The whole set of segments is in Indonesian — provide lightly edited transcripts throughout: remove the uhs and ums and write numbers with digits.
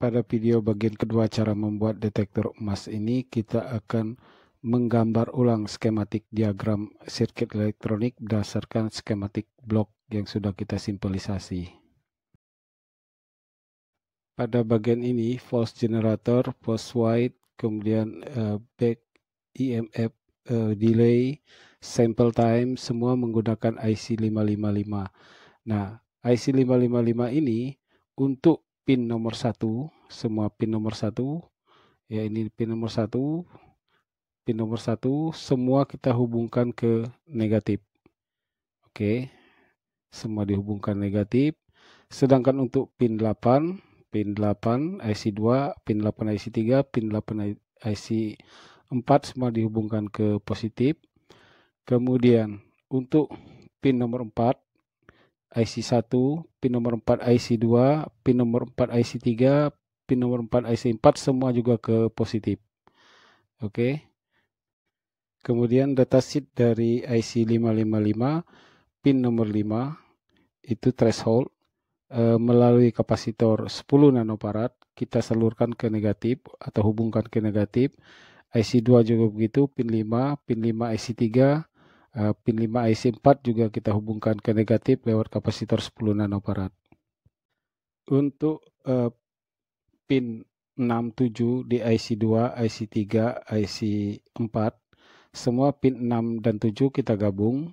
Pada video bagian kedua cara membuat detektor emas ini, kita akan menggambar ulang skematik diagram sirkuit elektronik berdasarkan skematik blok yang sudah kita simbolisasi. Pada bagian ini, false generator, post white, kemudian back EMF delay, sample time, semua menggunakan IC 555. Nah, IC 555 ini untuk pin nomor 1, semua pin nomor 1, ya ini pin nomor 1, semua kita hubungkan ke negatif. Oke, semua dihubungkan negatif. Sedangkan untuk pin 8 IC 2, pin 8 IC 3, pin 8 IC 4 semua dihubungkan ke positif. Kemudian untuk pin nomor 4 IC 1, pin nomor 4 IC 2, pin nomor 4 IC 3, pin nomor 4 IC 4 semua juga ke positif. Oke. Kemudian datasheet dari IC 555, pin nomor 5 itu threshold melalui kapasitor 10 nanofarad kita salurkan ke negatif atau hubungkan ke negatif. IC 2 juga begitu, pin 5 IC 3, pin 5 IC 4 juga kita hubungkan ke negatif lewat kapasitor 10 nanofarad. Untuk pin 6, 7 di IC 2, IC 3, IC 4, semua pin 6 dan 7 kita gabung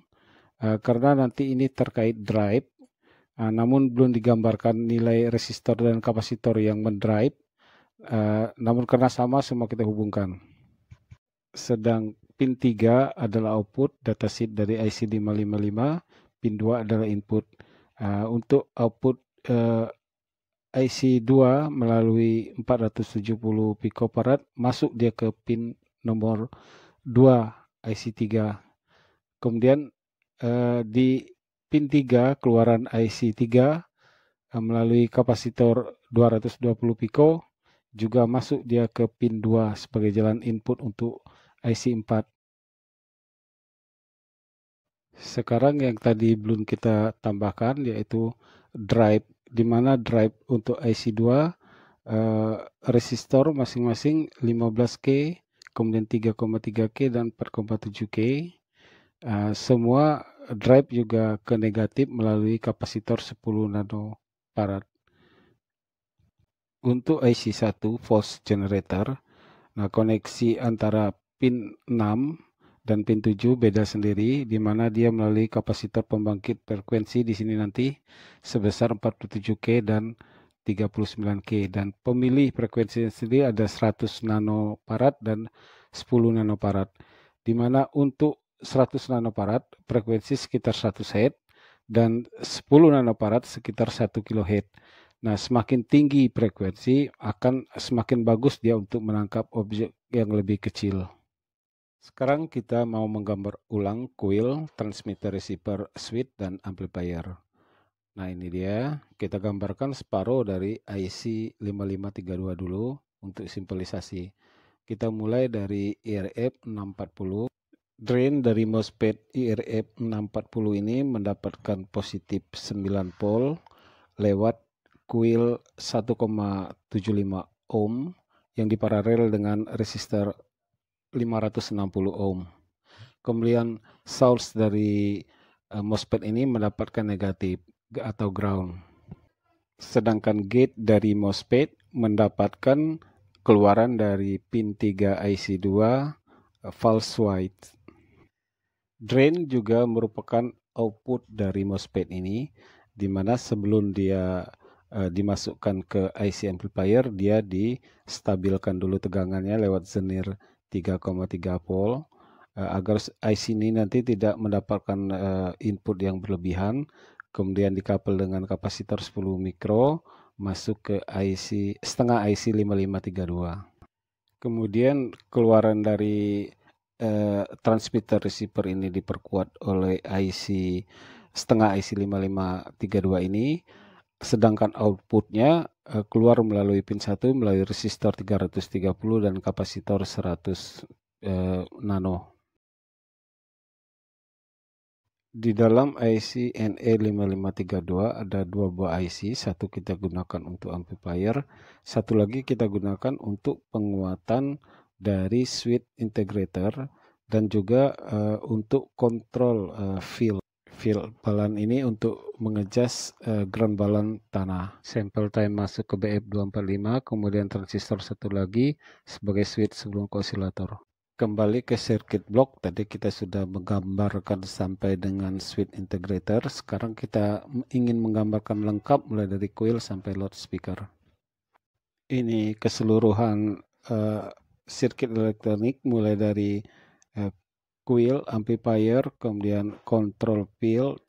karena nanti ini terkait drive, namun belum digambarkan nilai resistor dan kapasitor yang mendrive, namun karena sama semua kita hubungkan. Sedang pin 3 adalah output datasheet dari IC 555, pin 2 adalah input. Untuk output IC 2 melalui 470 picofarad masuk dia ke pin nomor 2 IC 3. Kemudian di pin 3 keluaran IC 3 melalui kapasitor 220 pico juga masuk dia ke pin 2 sebagai jalan input untuk IC 4. Sekarang yang tadi belum kita tambahkan yaitu drive, di mana drive untuk IC 2 resistor masing-masing 15K, kemudian 3,3K dan 4,7K. Semua drive juga ke negatif melalui kapasitor 10 nanofarad. Untuk IC 1 false generator, nah koneksi antara pin 6 dan pin 7 beda sendiri, di mana dia melalui kapasitor pembangkit frekuensi di sini nanti sebesar 47K dan 39K, dan pemilih frekuensi sendiri ada 100 nanofarad dan 10 nanofarad, di mana untuk 100 nanofarad frekuensi sekitar 100 Hz dan 10 nanofarad sekitar 1 kHz. Nah, semakin tinggi frekuensi akan semakin bagus dia untuk menangkap objek yang lebih kecil. Sekarang kita mau menggambar ulang coil, transmitter, receiver, switch, dan amplifier. Nah, ini dia. Kita gambarkan separuh dari IC 5532 dulu untuk simbolisasi. Kita mulai dari IRF 640. Drain dari MOSFET IRF 640 ini mendapatkan positif 9 volt lewat coil 1,75 ohm yang diparalel dengan resistor 560 ohm. Kemudian source dari MOSFET ini mendapatkan negatif atau ground. Sedangkan gate dari MOSFET mendapatkan keluaran dari pin 3 IC 2 false white. Drain juga merupakan output dari MOSFET ini, di mana sebelum dia dimasukkan ke IC amplifier, dia distabilkan dulu tegangannya lewat zenir 3,3 volt agar IC ini nanti tidak mendapatkan input yang berlebihan. Kemudian dikapel dengan kapasitor 10 mikro masuk ke IC setengah IC 5532. Kemudian keluaran dari transmitter receiver ini diperkuat oleh IC setengah IC 5532 ini, sedangkan outputnya keluar melalui pin 1 melalui resistor 330 dan kapasitor 100 nano. Di dalam IC NE5532 ada dua buah IC, satu kita gunakan untuk amplifier, satu lagi kita gunakan untuk penguatan dari switch integrator dan juga untuk kontrol field balan ini untuk mengejas ground balan tanah. Sampel time masuk ke BF245, kemudian transistor satu lagi sebagai switch sebelum ke osilator. Kembali ke circuit block, tadi kita sudah menggambarkan sampai dengan switch integrator. Sekarang kita ingin menggambarkan lengkap mulai dari coil sampai loudspeaker. Ini keseluruhan circuit elektronik mulai dari coil, amplifier, kemudian control field,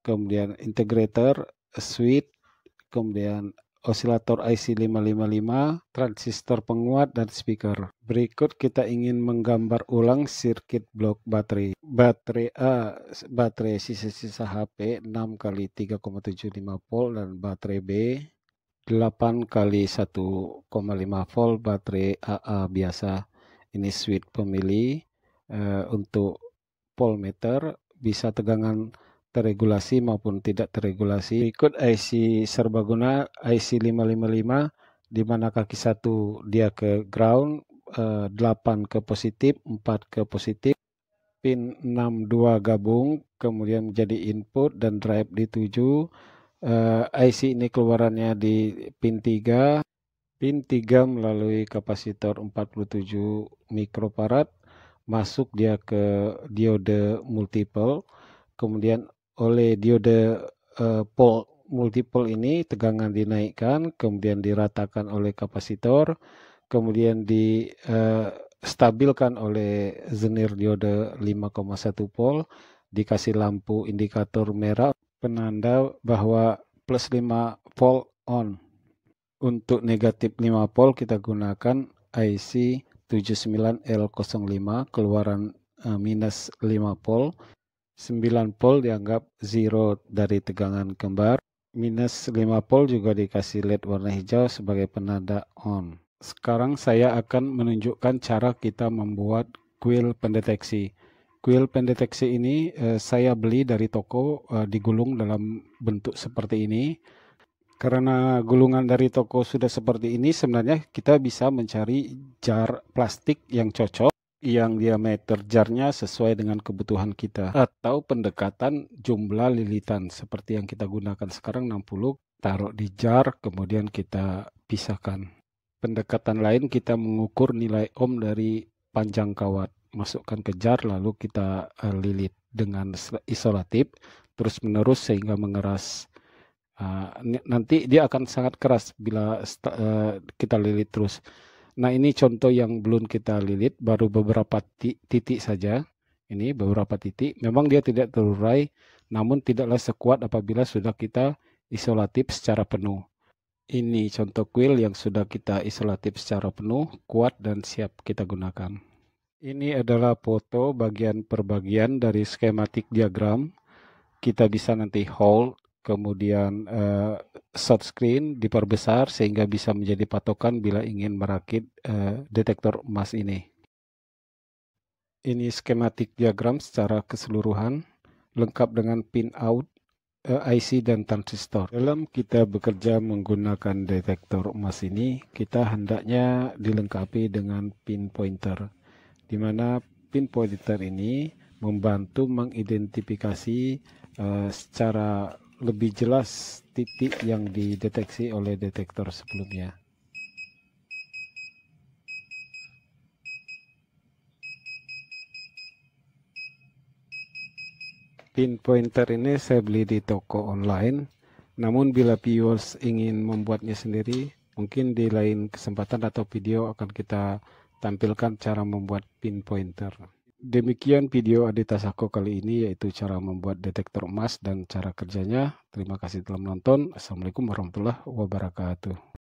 kemudian integrator, switch, kemudian osilator IC555, transistor penguat, dan speaker. Berikut kita ingin menggambar ulang sirkuit blok baterai. Baterai A, baterai sisa-sisa HP 6 kali 3,75 volt, dan baterai B 8 kali 1,5 volt, baterai AA biasa. Ini switch pemilih untuk voltmeter, bisa tegangan terregulasi maupun tidak terregulasi. Berikut IC serbaguna IC555, di mana kaki 1 dia ke ground, 8 ke positif, 4 ke positif, pin 62 gabung, kemudian menjadi input dan drive di 7. IC ini keluarannya di pin 3. Pin 3 melalui kapasitor 47 mikrofarad, masuk dia ke diode multiple, kemudian oleh diode pole multiple ini tegangan dinaikkan, kemudian diratakan oleh kapasitor, kemudian distabilkan oleh zenir diode 5,1 volt, dikasih lampu indikator merah penanda bahwa plus 5 volt on. Untuk negatif 5 volt kita gunakan IC 79L05, keluaran minus 5 volt. 9 volt dianggap zero dari tegangan kembar. Minus 5 volt juga dikasih LED warna hijau sebagai penanda on. Sekarang saya akan menunjukkan cara kita membuat kuil pendeteksi. Kuil pendeteksi ini saya beli dari toko, digulung dalam bentuk seperti ini. Karena gulungan dari toko sudah seperti ini, sebenarnya kita bisa mencari jar plastik yang cocok, yang diameter jarnya sesuai dengan kebutuhan kita, atau pendekatan jumlah lilitan seperti yang kita gunakan sekarang 60, taruh di jar kemudian kita pisahkan. Pendekatan lain kita mengukur nilai ohm dari panjang kawat, masukkan ke jar lalu kita lilit dengan isolatif terus menerus sehingga mengeras. Nanti dia akan sangat keras bila kita lilit terus. Nah, ini contoh yang belum kita lilit, baru beberapa titik saja. Ini beberapa titik, memang dia tidak terurai, namun tidaklah sekuat apabila sudah kita isolatif secara penuh. Ini contoh kuil yang sudah kita isolatif secara penuh, kuat dan siap kita gunakan. Ini adalah foto bagian per bagian dari skematik diagram. Kita bisa nanti hold, kemudian short screen diperbesar sehingga bisa menjadi patokan bila ingin merakit detektor emas ini. Ini skematik diagram secara keseluruhan, lengkap dengan pin out, IC dan transistor. Dalam kita bekerja menggunakan detektor emas ini, kita hendaknya dilengkapi dengan pin pointer, di mana pin pointer ini membantu mengidentifikasi secara lebih jelas titik yang dideteksi oleh detektor sebelumnya. Pin pointer ini saya beli di toko online, namun bila viewers ingin membuatnya sendiri, mungkin di lain kesempatan atau video akan kita tampilkan cara membuat pin pointer. Demikian video Adita Sako kali ini, yaitu cara membuat detektor emas dan cara kerjanya. Terima kasih telah menonton. Assalamualaikum warahmatullahi wabarakatuh.